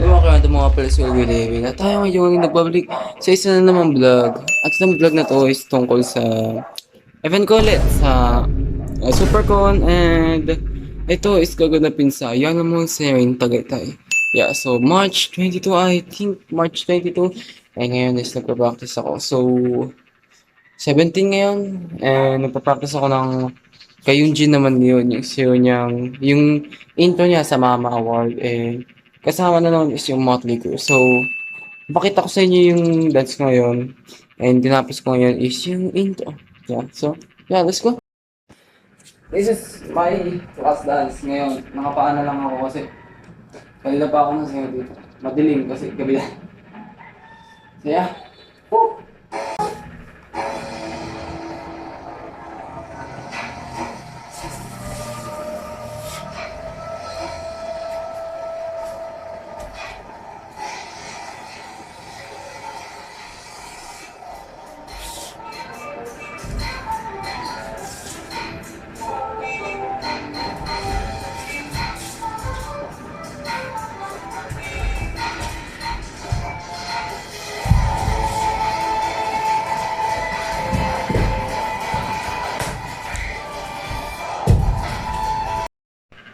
Yung mga kanto mga pala sa Will Living at tayo ngayon nagbabalik sa isa na namang vlog. At itong vlog na to is tungkol sa event ko ulit sa Supercon and ito is gaganapin sa Yanamon Serin Tagaytay. Yeah, so March 22, I think March 22. And ngayon is nagpa-practice ako. So 17 ngayon and nagpa-practice ako ng Kayunjin naman yun, yung siyo niyang, yung intro niya sa Mama Award, eh, kasama na naman is yung Motley Crue. So, pakita ko sa inyo yung dance ko ngayon, and tinapos ko ngayon is yung intro. Yeah, so, yeah, let's go. This is my last dance ngayon. Nakapaan na lang ako kasi kanina pa ako nasayaw dito. Madilim kasi gabi na. So, yeah. Woo!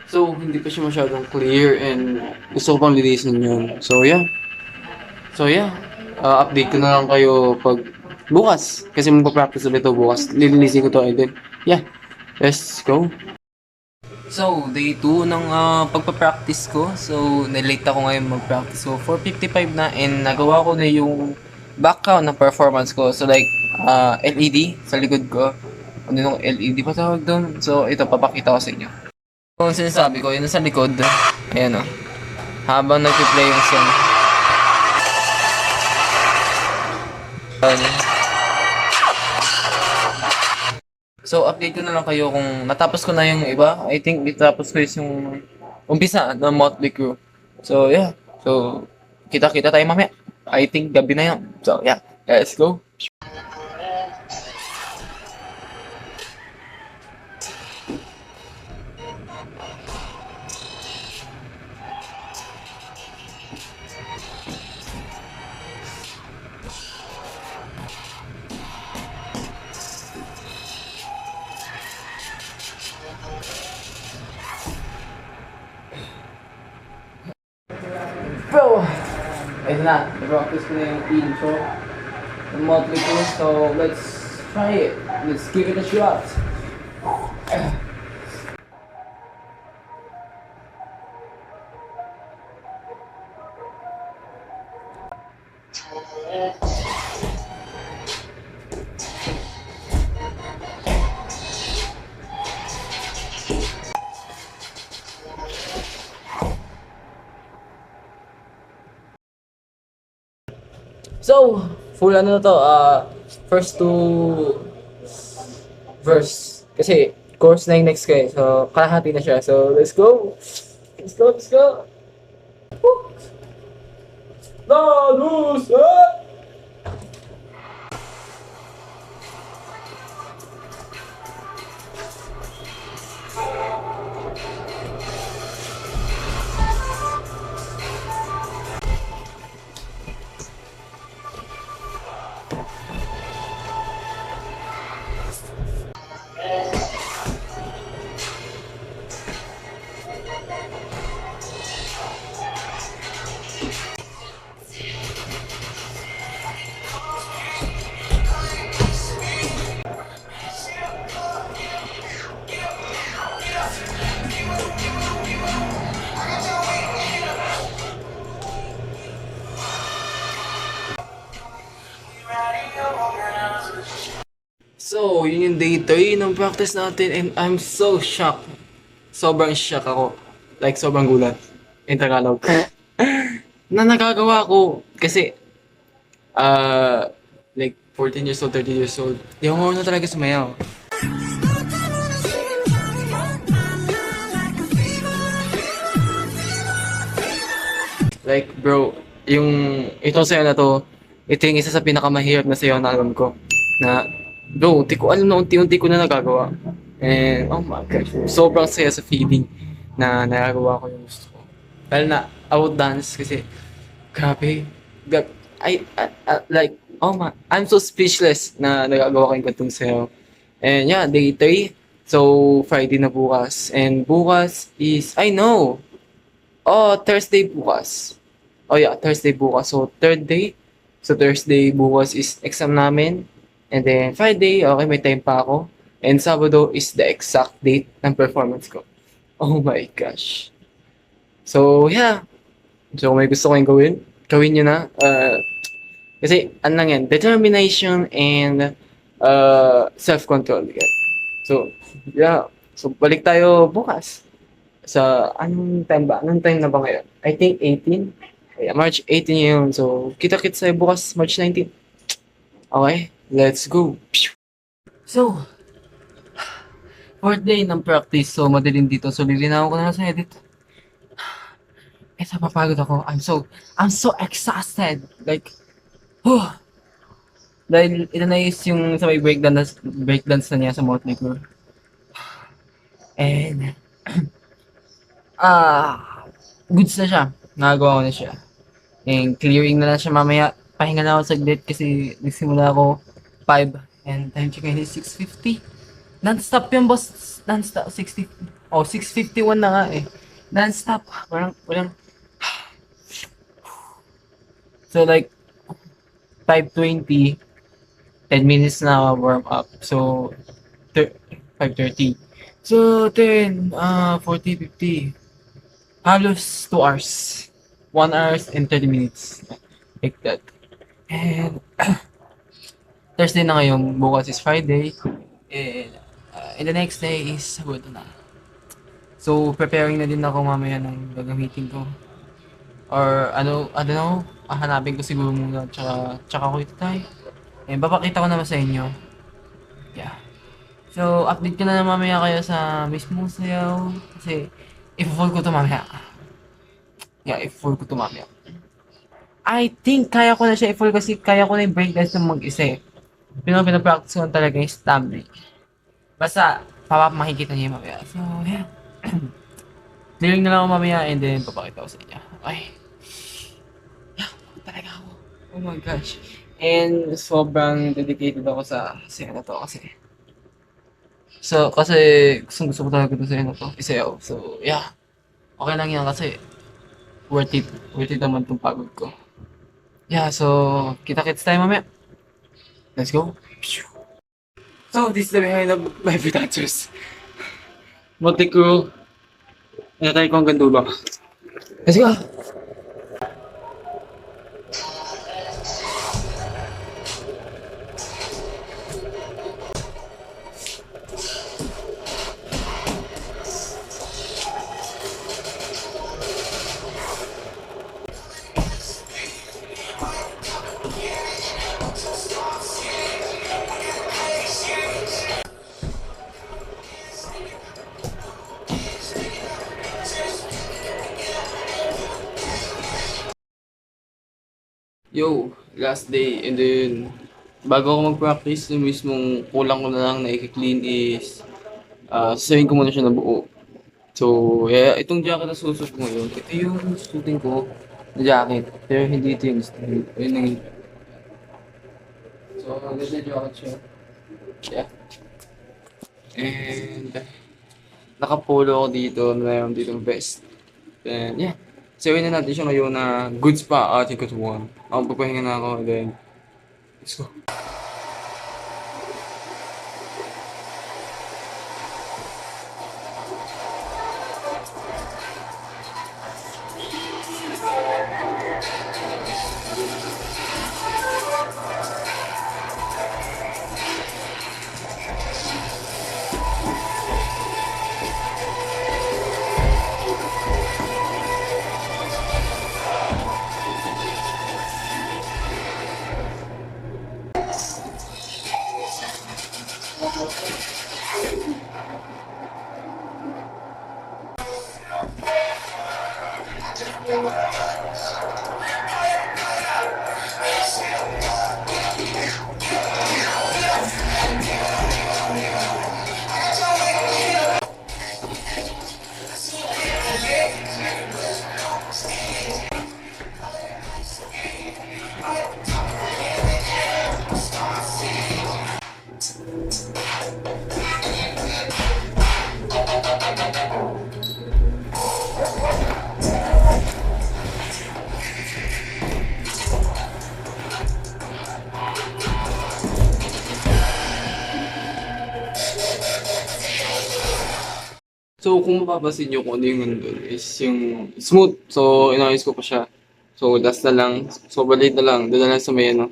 So, hindi pa siya masyadong clear and gusto ko pang linisin yun. So, yeah. Update ko na lang kayo pag bukas. Kasi magpa-practice ulit ito bukas. Lilinisin ko to and then, yeah. Let's go. So, day 2 ng pagpa-practice ko. So, nalate ako ngayon mag-practice. So, 4:55 na and nagawa ko na yung background ng performance ko. So, like, LED sa likod ko. Ano yung LED pa tawag doon? So, ito, papakita ko sa inyo. Kung sinasabi ko, yun nasa likod. Ayan o. Habang nag-play yung song. So, update ko na lang kayo kung natapos ko na yung iba. I think natapos ko is yung umpisa ng Motley Crue. So, yeah. So, kita-kita tayo mamaya. I think gabi na yan. So, yeah. Let's go. Bro! Ayun na. Na-practice ko na yung intro ng Motley Crue. So, let's try it. Let's give it a shot. So, full ano na to, first two verse. Kasi, chorus na yung next ko eh. So, kalahati na siya. So, let's go! Let's go, let's go! Woo! Lanus! Ah! So, yun yung day 3 ng practice natin and I'm so shocked. Sobrang shock ako. Like, sobrang gulat. In Tagalog. Na nagagawa ko. Kasi, like, 14 years old, 13 years old. Di ako na talaga sumayaw. Like, bro, yung ito sayo na to, ito yung isa sa pinakamahirap na sayo na alam ko. Na, bro, di ko alam na unti-unti ko na nagagawa. And, oh my gosh, sobrang saya sa feeling na nagagawa ko yung gusto ko. Dahil na outdance kasi grabe. Gab like, oh my, I'm so speechless na nagagawa ko yung gantong sayo. And yeah, day 3. So, Friday na bukas. And bukas is, I know. Oh, Thursday bukas. Oh yeah, Thursday bukas. So, third day. So, Thursday bukas is exam namin. And then, Friday, okay, may time pa ako. And Sabado is the exact date ng performance ko. Oh my gosh. So, yeah. So, kung may gusto kayong gawin nyo na. Kasi, ano lang yan, determination and self-control. Yeah. So, yeah. So, balik tayo bukas. Sa, anong time ba? Anong time na ba ngayon? I think 18. Yeah, March 18 yun. So, kita-kits tayo bukas, March 19. Okay, let's go. So, fourth day ng practice. So, madilim dito. So, lilinaw ko na sa edit. Eto, papagod ako. I'm so exhausted. Like, dahil ito na is yung sa may breakdance na niya sa Motley Crue. And, goods na siya. Nagawa ko na siya. And clearing na lang siya mamaya. Pahinga na ako saglit kasi nagsimula ako 5 and time check ngayon is 6:50. Non-stop yung boss. Non-stop. 60. Oh, 6:51 na nga eh. Non-stop. Walang. So like, 5:20, 10 minutes na warm up. So, 5:30. So, 10, 40, 50. Halos 2 hours. 1 hour and 30 minutes. Like that. And, Thursday na ngayon. Bukas is Friday. And the next day is Sabado na. So, preparing na din ako mamaya ng gagamitin ko. Or, I don't know. Hanapin ko siguro muna. Tsaka ko ito tayo. And, papakita ko naman sa inyo. Yeah. So, update ko na mamaya kayo sa mismong sayaw. Kasi, i-full ko to mamaya. Yeah, i-full ko to mamaya. I think kaya ko na siya i-full kasi kaya ko na yung breakdance ng mag-isa eh. Pinapractice ko talaga yung stamina. Basta, makikita niyo mamaya. So, yeah. Clearing na lang ako mamaya and then papakita ko sa inyo. Okay. Yeah, talaga ako. Oh my gosh. And sobrang dedicated ako sa sayo na to kasi. So, kasi gusto ko talaga ito sayo na to. Isayaw. So, yeah. Okay lang yan kasi worth it. Worth it naman itong pagod ko. Yeah, so kita-kits tayo mamaya. Let's go. So, this is the behind of my dancers. Motley Crue. Natay ko hanggang dulo. Let's go. Yo, last day and then bago ako mag-practice, yung mismong kulang ko na lang na i-clean is sasayin ko muna siya na buo. So, yeah, itong jacket na susuot ko ngayon, ito yung susutin ko na jacket. Pero hindi ito yung style. Ayun na yun. So, ganda jacket siya. Yeah. And nakapolo ako dito, mayroon dito vest. And yeah. Sawin na natin siya ngayon na goods pa ating katuwan. Ako papahinga na ako, then let's go. So, kung mapapansin nyo kung ano yung nandun is yung smooth. So, inayos ko pa siya. So, last na lang. So, balik na lang. Doon na lang sa may ano.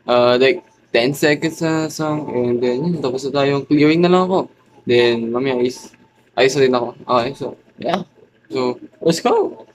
Like, 10 seconds na song. And then, yun, tapos na tayo. Clearing na lang ako. Then, mamaya is, ayos na rin ako. Okay, so, yeah. So, let's go!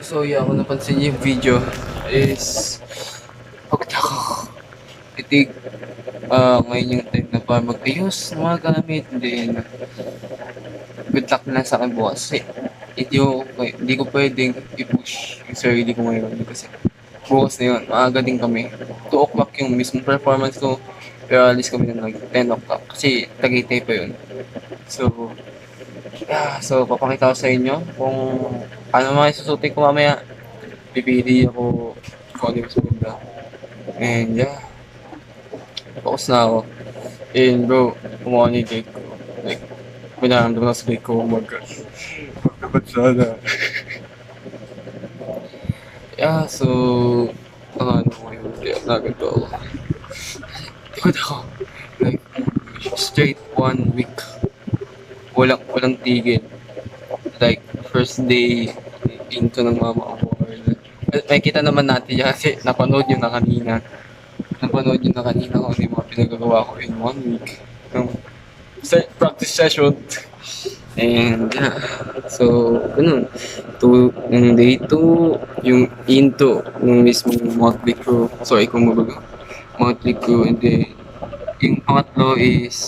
So, yeah, kung napansin niyo yung video is, pagod ako. I think, ngayon yung time na para mag-ayos ng mga gamit. Then, good luck na sa akin bukas. Kasi, hindi ko pwedeng i-push yung sarili ko ngayon. Kasi, bukas na yun, maaga din kami. 2 o'clock yung mismong performance ko. Pero alis kami ng like 10 o'clock. Kasi, Tagaytay pa yun. So, yeah, so papakita ko sa inyo kung ano mga isusutin ko mamaya. Pipili ako kung ano yung mas maganda. And yeah, focus na ako. And bro, kumuha niyo yung cake ko. Like, may nararamdaman ako sa cake ko. Oh my gosh. Dapat sana. Yeah, so, ano ko yun. Kaya naganda ako. Pagod ako. Like, straight 1 week. Walang tigil. Like, first day into ng Mama Award. May kita naman natin yan kasi napanood nyo na kanina. Napanood nyo na kanina kung ano yung mga pinagagawa ko in 1 week. Yung practice session. And yeah, so, ganun. Yung day 2, yung into, yung mismo Motley Crue. Sorry kung mabaga. Motley Crue. And then, yung pangatlo is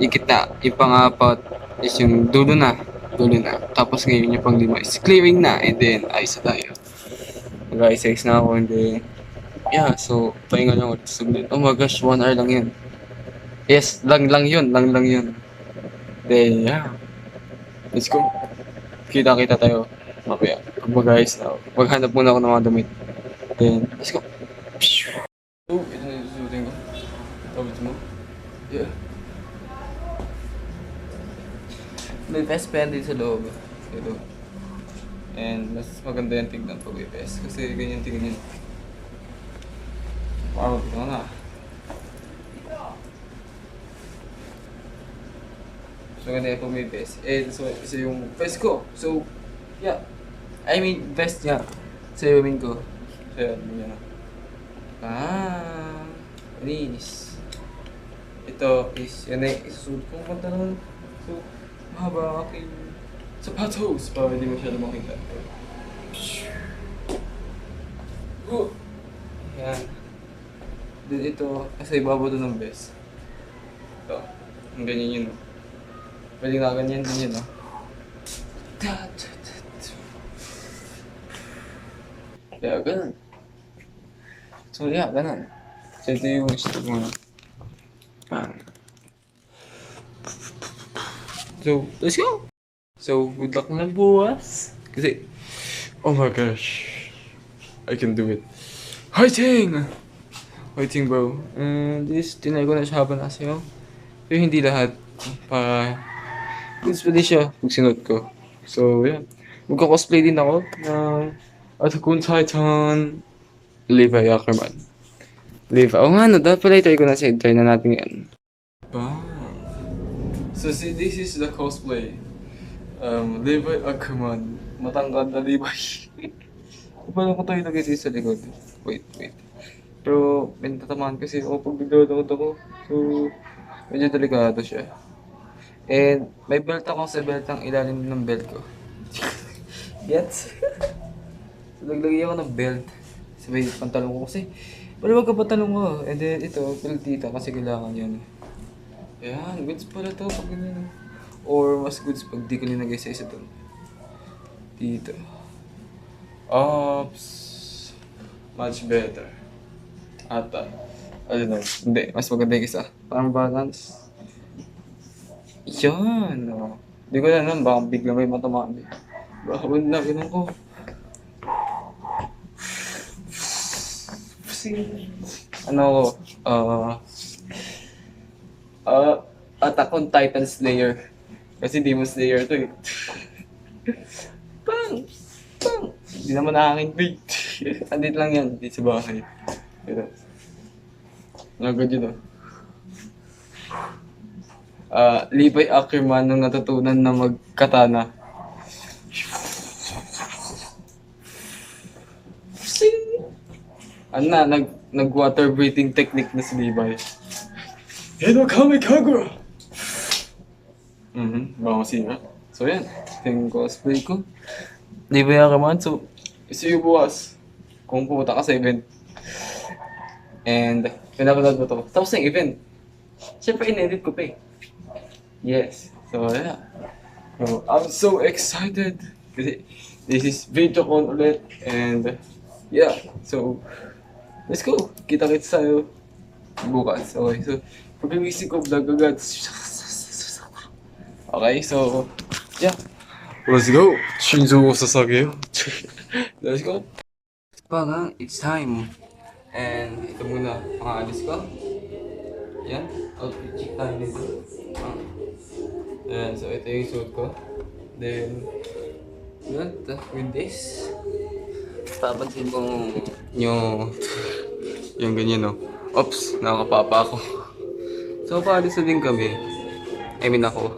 yung kita. Yung pang-apat is yung dulo na. Dulo na. Tapos ngayon yung pang-5 is clearing na. And then, ayos na tayo. Mag-exercise na ako. And then, yeah, so, pahinga lang ulit. Saglit. Oh my gosh, 1 hour lang yun. Yes, lang yun. Then, yeah. Let's go. Kita-kita tayo. Mamaya. Pag mag-ayos na ako. Maghanap muna ako ng mga damit. Then, let's go. Oh, ito na yung susutin ko. Tapos mo. Yeah. May best pen din sa loob. Ito. And mas maganda yung tignan pag may best. Kasi ganyan tignan yun. Wow, ito na. So ganda yung pag may best. And so, isa yung best ko. So, yeah. I mean, best niya. Sa yung ko. So, yan. Please. Ito is, yan ay isusunod kong pantalon. So, mahaba aking sapatos para hindi masyado makita. Yan. Then ito, kasi ibabaw doon ng best. Ito. Ang ganyan yun. Pwede nga ganyan din yun. Kaya ganun. So yeah, ganun. So ito yung gusto ko na. So, let's go! So, good luck na bukas. Kasi, oh my gosh. I can do it. Fighting! Fighting bro. And this, tinay ko na siya habang nasa pero hindi lahat. Para, pwede siya pag sinuot ko. So, yeah. Magka-cosplay din ako ng Attack on Titan Levi Ackerman. Levi. Oh nga no, dapat pala try ko na siya. Try na natin yan. Bang! So see, this is the cosplay. Levi Ackerman. Matangkad na Levi. Paano ko tayo ilagay sa likod? Wait. Pero, may natatamaan kasi ako pag bigla-down ako. So, medyo delikado siya. And, may belt ako sa belt ang ilalim ng belt ko. Gets? So, naglagay ako ng belt sa may pantalong ko kasi maluwag ka pantalong ko. And then, ito, belt dito kasi kailangan yan. Ayan, goods pala to pag ganyan. Or mas goods pag di ko linagay sa isa doon. Dito. Ops. Much better. Ata. I don't know. Hindi, mas maganda yung isa. Parang balance. Yan. Oh. Hindi ko na alam, baka bigla may matamami. Baka na, ganun ko. Ano ko, Attack on Titan Slayer. Kasi Demon Slayer to eh. Pang! Pang! Hindi naman nakakintwig. Andit lang yan, dito sa bahay. Ito. Nagod yun oh. Levi Ackerman nung natutunan na magkatana. Sing! Ano na, nag-water breathing technique na si Levi. Hino Kami Kagura! Baka masira. So yan, ito yung cosplay ko. Levi Ackerman, so see you bukas. Kung pumunta ka sa event. And pinapanood mo to. Tapos na yung event. Siyempre in-edit ko pa eh. Yes. So yeah. So, I'm so excited. Kasi this is VidyoCon ulit. And yeah. So let's go. Kita-kits tayo bukas. Okay. So pag-iwisip ko vlog agad. Okay. So yeah. Let's go. Shinzo Sasage. Let's go. Paga, it's time. And ito muna ang alis ko. Yan, outfit check tayo nito. Ayan, so ito yung suit ko. Then, yun, with this. Papansin kong yung ganyan, no. Oops, nakakapapa ako. So, paalis na din kami. I mean ako.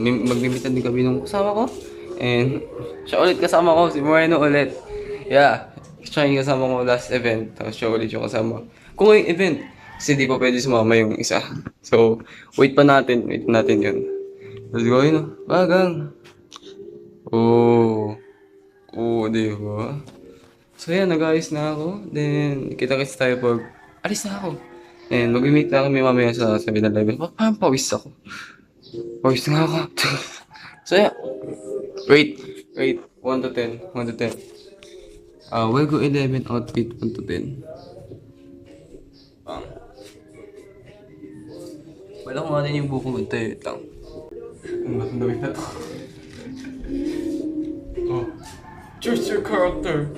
Magbimitan din kami nung kasama ko. And, siya ulit kasama ko, si Moreno ulit. Yeah, siya yung kasama ko last event. Tapos siya ulit yung kasama. Kung yung event, kasi di pa pwede sumama yung isa. So, wait natin yun. Let's go yun, bagang. Oh, di ba? So yan, nag-ayos na ako. Then, kita-kits tayo pag alis na ako. And mag-meet na kami mamaya sa 7-Eleven. Parang pawis ako. Pawis na ako. So yeah, wait. 1 to 10. We'll go 11 outfit 1 to 10. Wala ko natin yung buko ito eh. Lang. Ang gawin na to. Oh. Choose your character.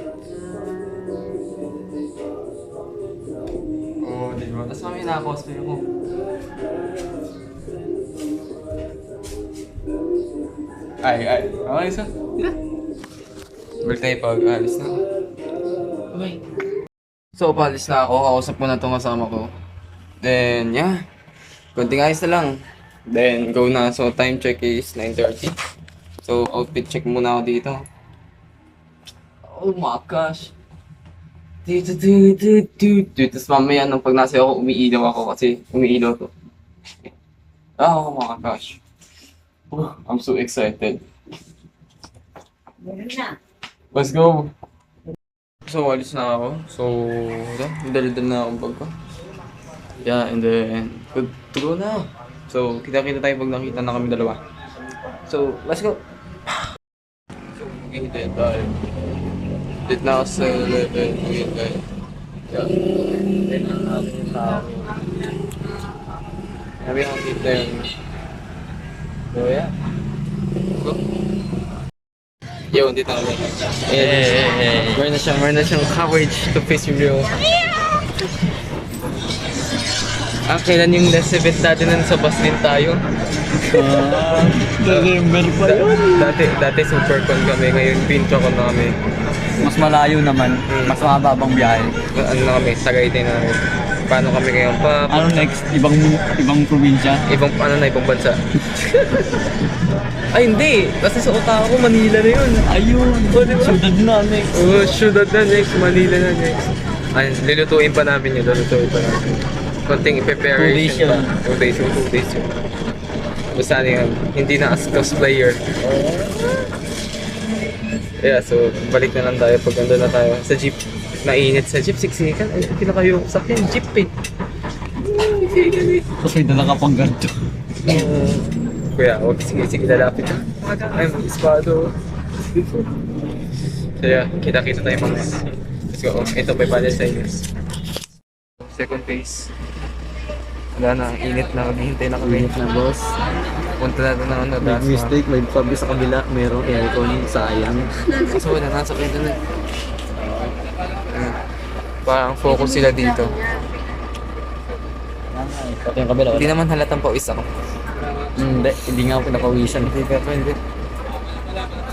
Oh, di ba? Tapos kami na-cosplay ako. Ay. Okay, so. Yeah. Balik tayo pag alis na ako. Bye. So, paalis na ako. Kausap ko na itong kasama ko. Then, yeah. Konting ayos na lang. Then, go na. So, time check is 9:30. So, outfit check muna ako dito. Oh my gosh. Tapos mamaya nung pag nasa ako, umiilaw ako kasi umiilaw to. Oh my gosh. Oh, I'm so excited. Let's go. So, walis na ako. So, dali-dali na akong bag ko. Yeah, and then, good to go na. So, kita-kita tayo pag nakita na kami dalawa. So, let's go. So, kita tayo. Dito na ako sa level. Yeah. Sabi ako dito yung... So, yeah. Go. Yo, dito kami. Meron na siyang coverage to face review. Kailan yung last event dati na sa bus din tayo? November pa yun. Dati Supercon kami, ngayon Pintrocon na kami. Mas malayo naman, mas mababang biyahe. Ano na kami, Tagaytay na kami. Paano kami ngayon pa? Ano next? Ibang probinsya? Ibang bansa. Ay hindi, kasi sa utak ko Manila na yun. Ayun, syudad na next. Oo, syudad na next, Manila na next. Ay, lulutuin pa namin yun, konting preparation pa. 2 days yun. Basta yan, hindi na as cosplayer. Yeah, so balik na lang tayo pag nandun na tayo sa jeep. Mainit sa jeep, siksikan. Ay, pinakayo sa akin, jeep eh. Tapos may dala ka pang ganito. Kuya, sige, lalapit ka. I'm Espado. So yeah, kita-kita tayo mga. Let's go. Ito may panel sa inyo. Second phase. Wala na, init na, maghihintay na kami. Init na boss. Punta natin ng ano, Big mistake, may pub sa kabila, merong aircon, sayang. Kaso wala nasa kayo na. Parang focus sila dito. Pati yung kabila, Hindi naman halatang pawis ako. hindi nga ako pinapawisan. Hindi ka pwede.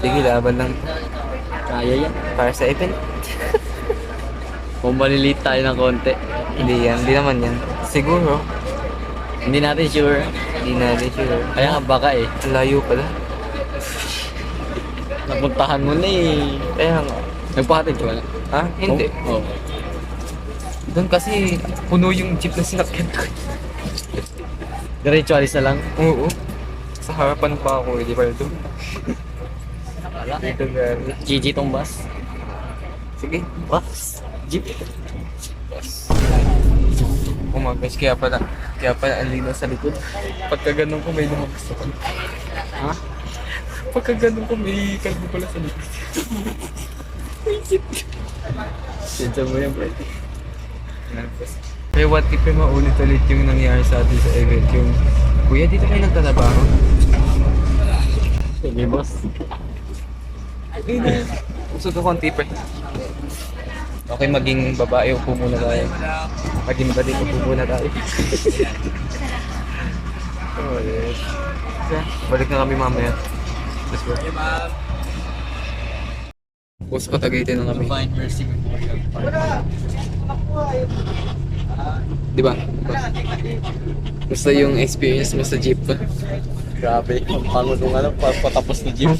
Sige, laban lang. Kaya yan. Para sa event. Kung maliliit tayo ng konti. Hindi yan. Hindi naman yan. Siguro. Hindi natin sure. Hindi natin sure. Kaya nga baka eh. Ang layo pala. Napuntahan mo na eh. Kaya nga. Nagpahatid ka wala? Ha? Hindi. Oo. Doon kasi puno yung jeep na sinakyan ko. Diretso alis na lang. Oo. Sa harapan pa ako, di ba ito? Wala. Dito gari. GG tong bus. Sige. Bus? Jeep? Oh my gosh, kaya pala ang lino sa likod. Pagka ganun ko may lumabas ako. Ha? Pagka ganun ko may kalbo pala sa likod. Sinsa mo yan, bro. Kaya what if maulit ulit yung nangyari sa atin sa event yung kuya dito kayo nagtatrabaho? Sige, boss. Ay na. Usog ako ang tipper. Okay, maging babae upo muna tayo. Maging balik upo muna tayo. Oh yes. Okay, balik na kami mamaya. Let's go. Post ko Tagaytay na kami. Find mercy. Di ba? Basta yung experience mo sa jeep pa. Grabe. Ang pangod nung ano, patapos na jeep.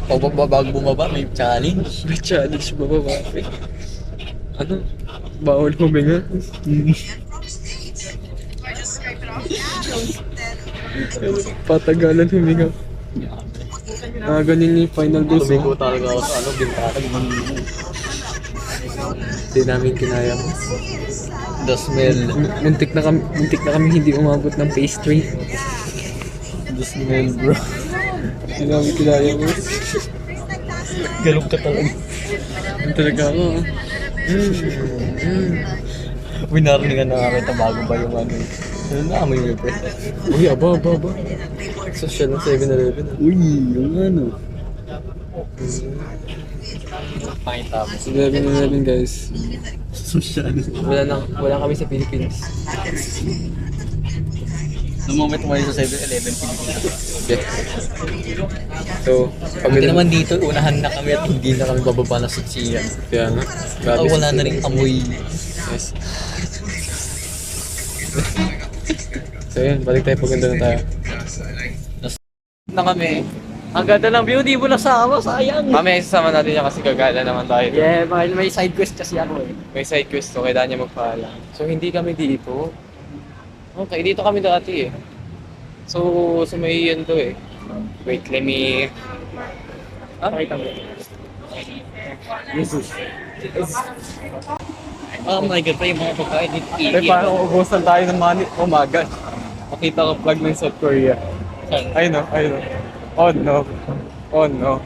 Bago bumaba, may challenge. May challenge ba ba? Ano? Bawal huminga? Patagalan huminga. Ganyan yung final dose. Tumigo talaga ako sa ano, bintatag. Hindi namin kinaya. The smell. Muntik na kami hindi umabot ng phase 3. The smell, bro. Hindi namin kinaya mo. Galong ka talaga. Ano talaga ako? Winarningan na nga kita bago ba yung ano. Ano na, amoy mo pre. Uy, aba. Social ng 7-Eleven. Uy, yung ano. Pakita mo. 7-Eleven guys. Social. Wala kami sa Pilipinas. Noong moment mo sa 7-Eleven, Okay. So, kami Hindi naman dito, unahan na kami at hindi na kami bababa na saksiyan. Kaya nga. Wala na rin amoy. Yes. So yun, balik tayo paganda na tayo. Na kami. Ang ganda ng view, di mo nasama, sayang. Mamaya isasama natin yan kasi gagala naman tayo. Yeah, may side quest kasi ako eh. May side quest to, kailangan niya magpaalam. So hindi kami dito. Okay, dito kami dati eh. So may yun to eh. Wait, let me... Pakita mo. Jesus. Oh my God, pa yung mga pagkain dito. Ay, parang ubusan tayo ng money. Oh my God. Makita ko plug ng South Korea. Ayun o. Oh no.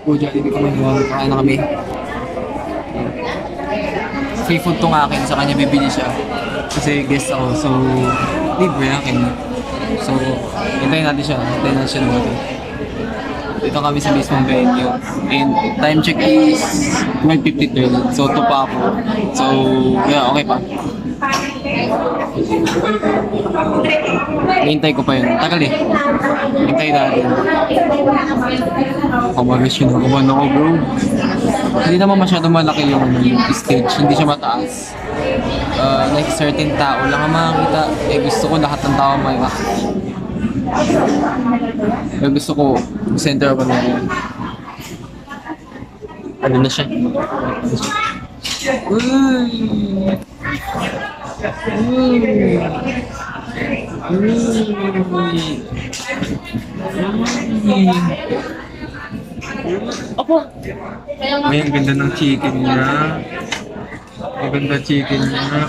Kuya, hindi ko maniwala. Kakain na kami. Free food tong akin, sa kanya bibili siya. Kasi guest ako, so libre akin. So, hintayin natin siya. Natin. Dito kami sa mismong venue. And time check is 12:53. So, ito pa ako. So, yeah, okay pa. Hintay ko pa yun. Tagal eh. Hintay natin. Kamagas yun. Kuman ako bro. Hindi naman masyado malaki yung stage. Hindi siya mataas. Like certain tao lang ang makakita. Eh gusto ko lahat ng tao makakita. Eh gusto ko center ako na yun. Ano na siya? Apo! May ang ganda ng chicken niya. Ang ganda chicken niya.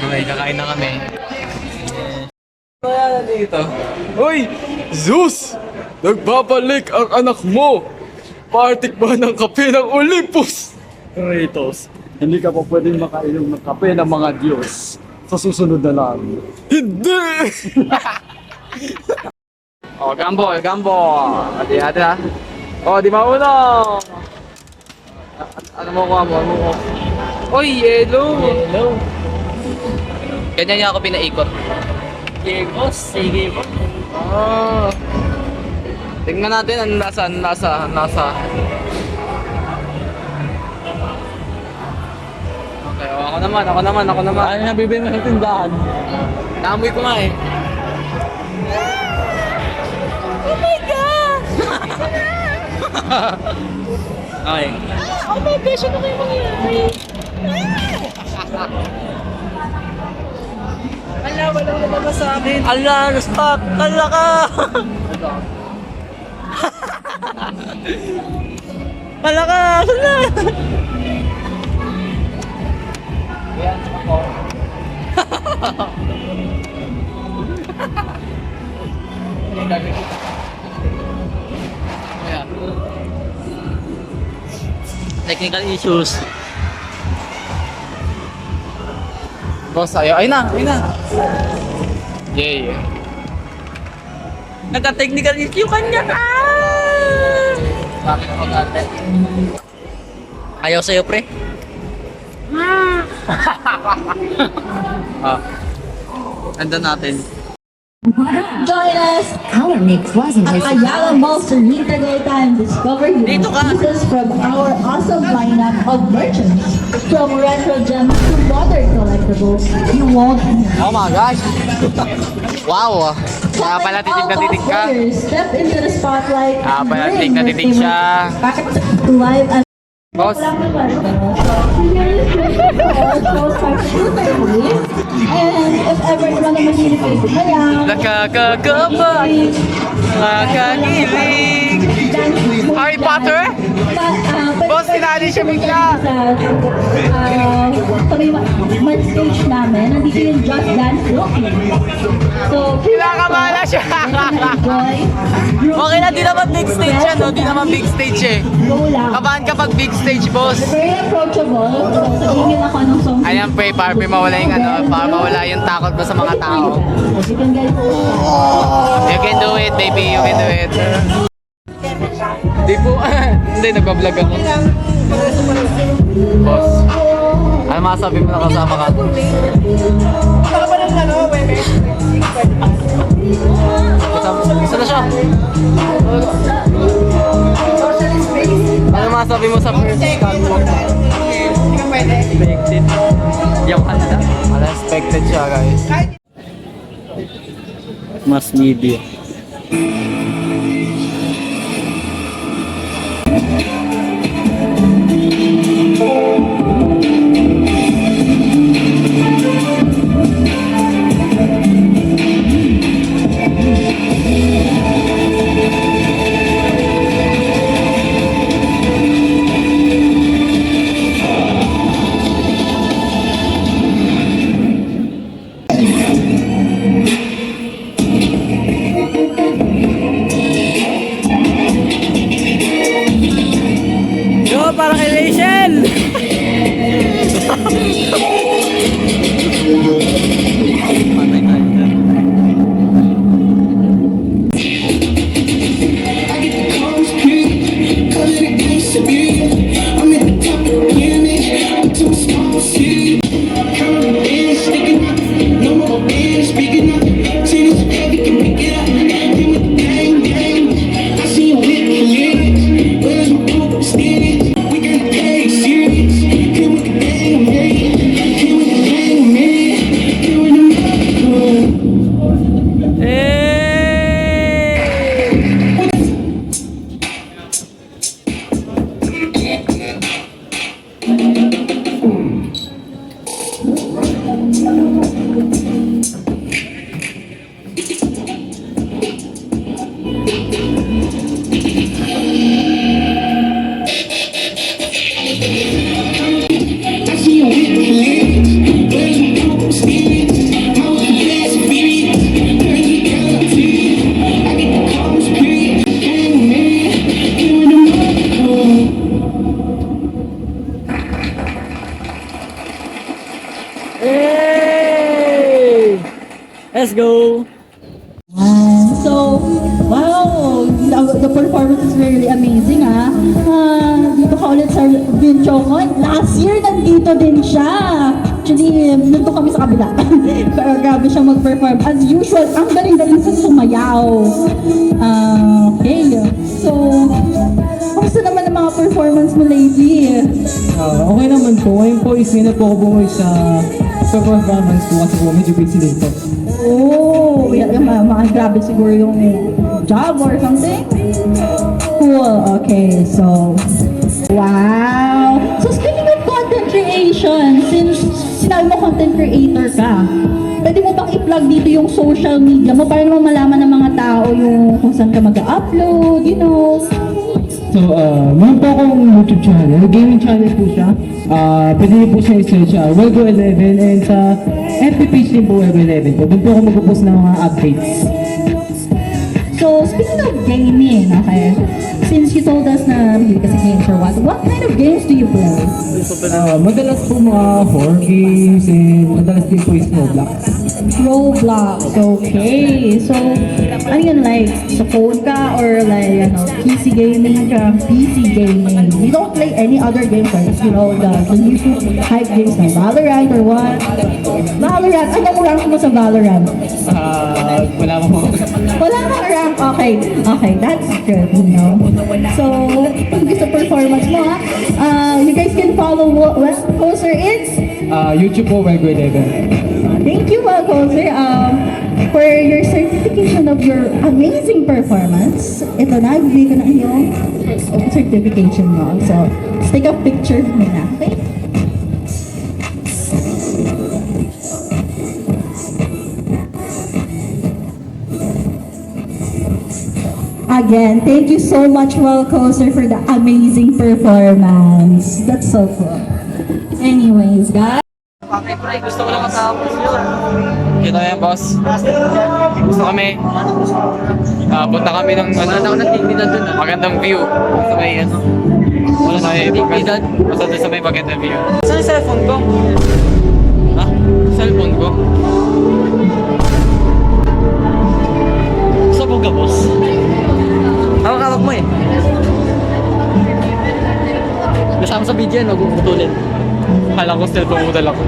Okay, kakain na kami. Kaya na dito. Hoy! Zeus! Nagbabalik ang anak mo! Partikba ng kape ng Olympus! Kratos, hindi ka pa pwedeng makainom ng kape ng mga Diyos. Sa susunod na lang. Hindi! Oh, gambo, gambo. Ate, ha. Oh, di mauna. Ano mo ko, ano mo ko? Oy, yellow. Yellow. Ganyan niya ako pinaikot. Sige, boss. Sige, boss. Oh. Tingnan natin ang lasa. Okay, oh, ako naman. Ano nabibigay mo sa tindahan? Naamoy ko nga eh. Oh my God! Okay. Oh my gosh, ano kayo mangyayari? Ala, wala lumabas sa akin. Ala, na-stuck! Ala ka! Ala ka! Ala! Technical issues. Boss, ayun na. Yeah. Nagka-technical issue kanya ka! Bakit ako natin? Ayaw sa'yo, pre. Andan natin. Join us! Our mix wasn't at Ayala Mall Serene Tagaytay and discover unique Dito ka. pieces from our awesome lineup of merchants. From retro gems to modern collectibles, you won't miss. Oh my gosh! Wow! Kaya pala titig na titig ka. Step into the spotlight. Ah, pala and titig na bring titig your siya. favorite back to life and Boss, And if ever naman naman nilipid kaya nakakagabay, nakakagilig. Harry Potter? Boss, sinali siya bigla. Sa stage namin, nandito yung Just Dance Philippines. So, Kinakabahala siya. enjoy. Okay na, di naman big stage yan, no? Di naman big stage eh. Go lang. Kabahan kapag big stage, boss. Very approachable. So, sabihin nyo lang kung anong song. Ayan, pre, para mawala yung para mawala yung takot mo sa mga tao. You can get You can do it, baby. You can do it. Hindi po. Hindi, nagbablog ako. Boss. Ano masabi mo na kasama ka? Isa na siya. Ano masabi mo sa first catwalk? Expected. Yung handa. Unexpected siya, guys. Mass media. Yo, para kay Rachel! We can Let's go! So, wow, the performance is really amazing dito ka ulit sa Vinchocon. Last year, nandito din siya. Actually, nandito kami sa kabila. Pero grabe siya mag-perform. As usual, ang galing-galing sa sumayaw. Okay, so, kamusta naman ang mga performance mo lately? Okay naman po. Ngayon po is ngayon po ako bumuhay sa performance ko kasi po medyo busy din po. Oh, mga grabe siguro yung job or something. Cool. Okay, so wow. So speaking of content creation, since sinabi mo content creator ka, pwede mo bang i-plug dito yung social media mo para naman malaman ng mga tao yung kung saan ka mag-upload, you know? So, meron po akong YouTube channel. Gaming channel po siya. Pwede niyo po siya i-search Welgo11 and sa FB page din po Welgo11 po. Doon po ako mag-post ng mga updates. So speaking of gaming, okay, since you told us na hindi kasi games or what kind of games do you play? Madalas po mga horror games and madalas din po is Roblox. Roblox, okay. So, ano yun, like, sa phone ka or like, PC gaming ka? PC gaming. You don't play any other games, like, the YouTube hype games like Valorant or what? Valorant, anong rank mo sa Valorant? Wala po. Wala kang rank, okay. Okay, that's good, So, kung gusto performance mo, you guys can follow what Coaster is. YouTube po Welgo11. Thank you, Coaster, for your certification of your amazing performance. Ito na, bibigay ko na yung certification mo. So, let's take a picture muna, okay? Again, thank you so much, Coaster, for the amazing performance. That's so cool. Anyways, guys. Okay, pre, gusto ko lang matapos yun. Kita mo yan, boss. Gusto kami. Punta kami ng magandang view. Sa may wala na eh. Dignidad. Basta doon sa may magandang view. Saan yung cellphone ko? Ha? Cellphone ko? Sabog ka, boss. Hawak-hawak mo eh. Kasama sa video yan, magpuputulin. Akala ko still pumudal ako.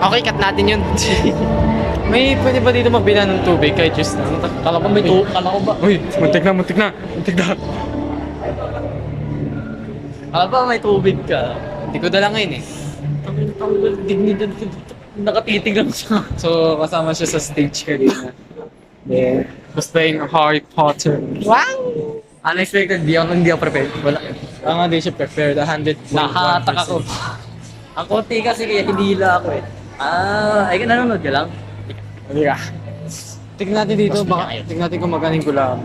Okay, cut natin yun. May pwede ba dito magbila ng tubig kahit juice na? Kala ko may tubig. Kala ko ba? Uy, muntik na. Kala ba may tubig ka? Hindi ko dala ngayon eh. Dignidad ko dito. Nakatitig lang siya. So, kasama siya sa stage kanina. Yeah. Cosplaying Harry Potter. Wow! Unexpected, hindi ako prepared. Wala. Hindi siya prepared. 100. Nakatak ako. Ang konti kasi kaya hindi hila ako eh. Ay ka nanonood ka lang? Hindi ka. Tignan natin dito, tignan natin kung magaling ko lang.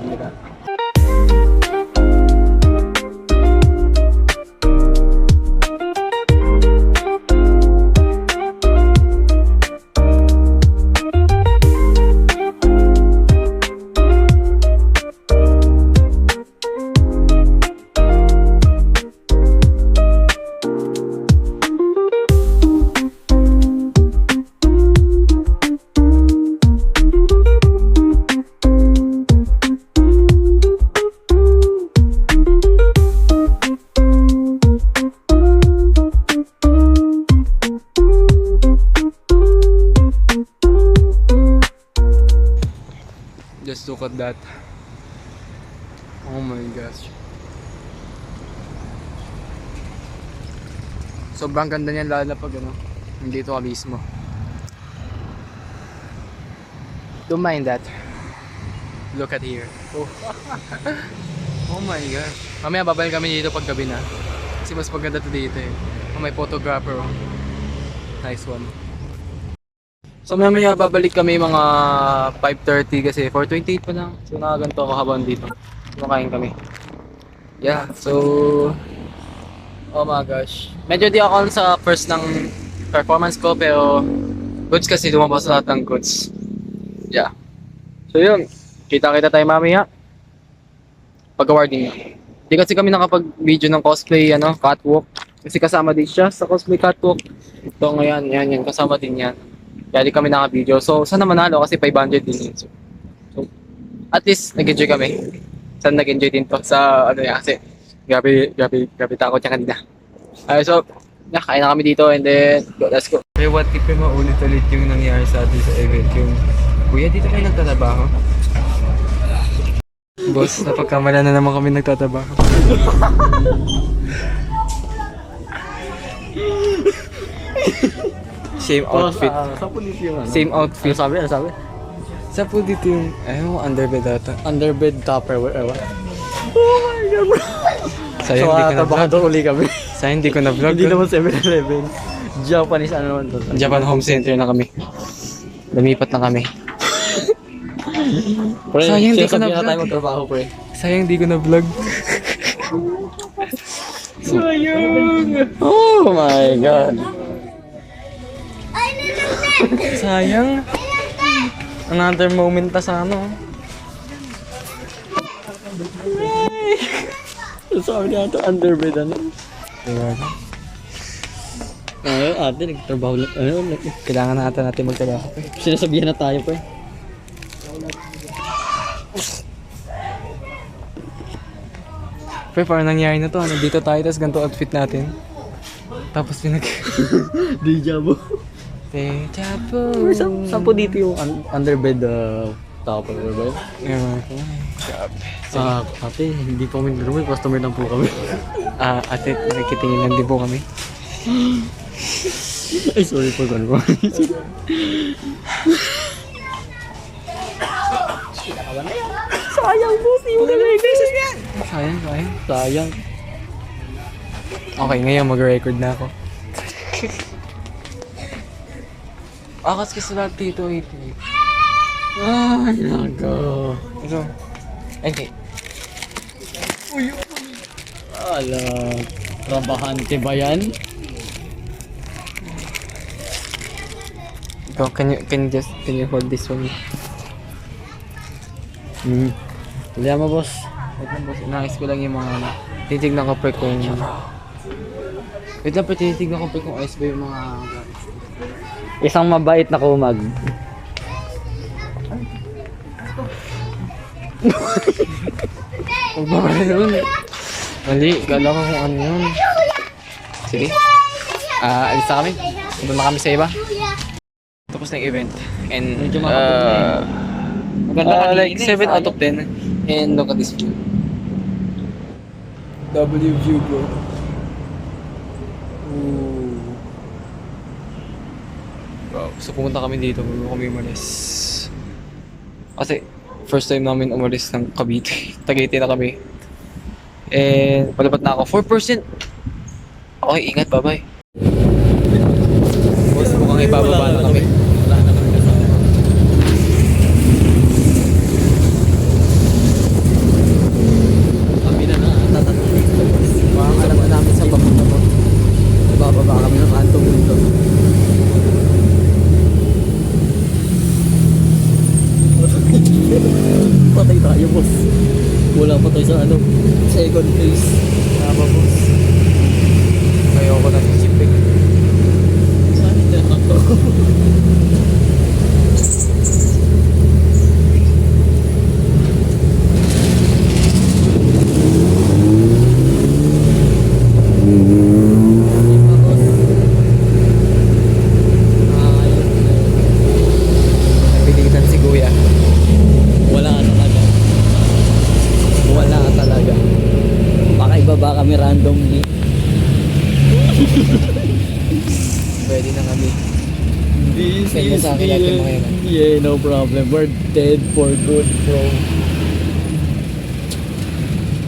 Just look at that. Oh my gosh. Sobrang ganda niyan lalo na pag nandito ka mismo. Don't mind that. Look at here. Oh, oh my gosh. Mamaya babalik kami dito pag gabi na. Kasi mas maganda to dito eh. Oh, may photographer. Oh. Nice one. So mamaya babalik kami mga 5:30 kasi 4:28 pa lang. So nakaganto ako habang dito. Kumakain kami. Yeah, so oh my gosh. Medyo di ako sa first ng performance ko pero goods kasi lumabas lahat ng goods. Yeah. So yun, kita-kita tayo mamaya. Pag-awarding na. Di kasi kami nakapag-video ng cosplay catwalk. Kasi kasama din siya sa cosplay catwalk. So ngayon, yan kasama din yan. Kaya di kami naka-video. So, sana manalo kasi 500 din yun. So, at least, nag-enjoy kami. Sana nag-enjoy din to sa ano yan. Kasi, grabe takot niya kanina. So, kain na kami dito and then, let's go. Okay, what if maulit-ulit yung nangyari sa atin sa event? Yung, kuya, dito kayo nagtatrabaho? Boss, napagkamala na naman kami nagtatrabaho. Same outfit. Saan po dito yung ano? Same outfit. Ano sabi? Saan po dito yung, ayun, underbed ata. Underbed Tupperware, ewan. Sayang So, hindi ko na tabakan vlog. doon uli kami. Sayang hindi ko na vlog. Hindi naman 7-Eleven. Japanese ano naman to. Japan Home Center na kami. Lumipat na kami. Pre, Sayang, di ko sinasabihan na-vlog. tayo magtrabaho, pre. Sayang hindi ko na vlog. Sayang! Oh my God! Sayang! Another moment pa sa ano. Sabi niya ito, underbed ano. Diba? Ngayon, ate, nagtrabaho lang. Ano, Kailangan natin magtrabaho. sinasabihan na tayo, pre. Pero parang nangyari na to. Nandito tayo, tapos ganito outfit natin. Tapos Deja vu. Deja vu. Saan po dito yung underbed Tupperware ba yun? Ewan ko. Grabe. Ate, hindi po kami naman. Customer lang po kami. Ate, nakikitingin lang din po kami. Ay, sorry po, gano'n. Sayang po, hindi mo kami beses yan. Sayang. Sayang. Okay, ngayon mag-record na ako. Akas kasi lahat dito, ito. Ay, nako. Ito. Hindi. Ala, trabahante ba yan? Ikaw, can you hold this one? Wala mo, boss. Wait lang, boss. Inayos ko lang yung mga ano. Tinitignan ko pre kung... Wait lang, pre. Tinitignan ko pre kung ayos ba yung mga... Isang mabait na kumag. Huwag ba pala yun? Mali. Kala ko kung ano yun. Sige. Alis na kami. Punta na kami sa iba. Tapos na yung event. And... Medyo makapag like 7 out of 10. And look at this view. W view, bro. Ooh. Wow. So pumunta kami dito bago kami umalis. Kasi first time namin umalis ng Cavite. Tagaytay na kami. And palapat na ako. 4%. Okay, ingat. Bye-bye. Boss, mukhang ibababa na kami. Wala na kami kasama. Kami na tatatuloy. Mukhang alam na namin sa papunta mo. Bababa kami ng antong dito. Patay tayo, boss. Wala pa tayo sa ano, second place. Tama, boss. Ayoko na ng chip eh. Saan hindi na to? Napilitan si Kuya. Wala talaga. Wala talaga. Baka ibaba kami randomly. Pwede na kami. This Send mo is sa akin lahat yung mga yan. Yeah, no problem. We're dead for good, bro.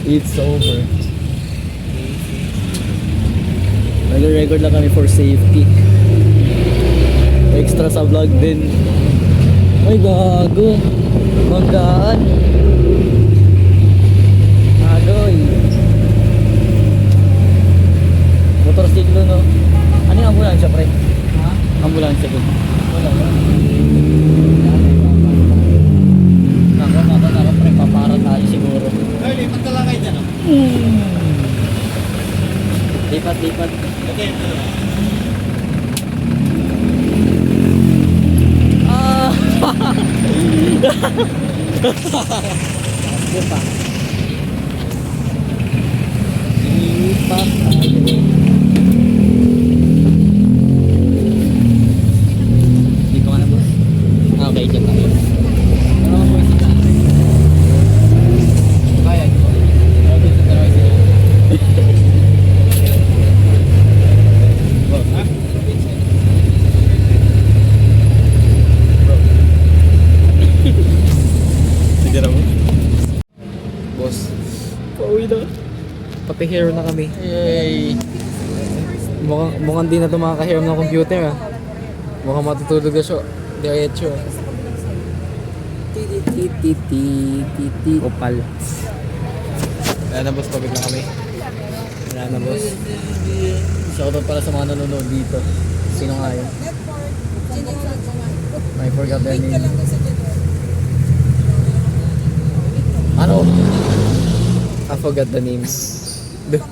It's over. Nag-record lang kami for safety. Extra sa vlog din. Ay, gago. Magdaan. Agoy. Motorsiklo, no? Ano yung ambulansya, pre? Ha? Ambulansya ko. Wala. Nako, pre. Papara tayo siguro. Ay, lipat ka lang kayo dyan, no? Lipat. Okay. Dito ka na, boss. Okay, dyan tayo. Ano ang boys na? Kaya, di ba? Dito tayo sila. Boss, ha? Sige na mo. Boss, pauwi na. Pati hero na kami. Yay! Mukhang di na ito makakahiram ng computer ah. Mukhang matutulog na siya. Diretso ah. Titi. Opal. Wala na boss, pabig na kami. Wala na boss. Shoutout para sa mga nanonood dito. Sino nga yun? I forgot their name. Ano? I forgot the names. Duh.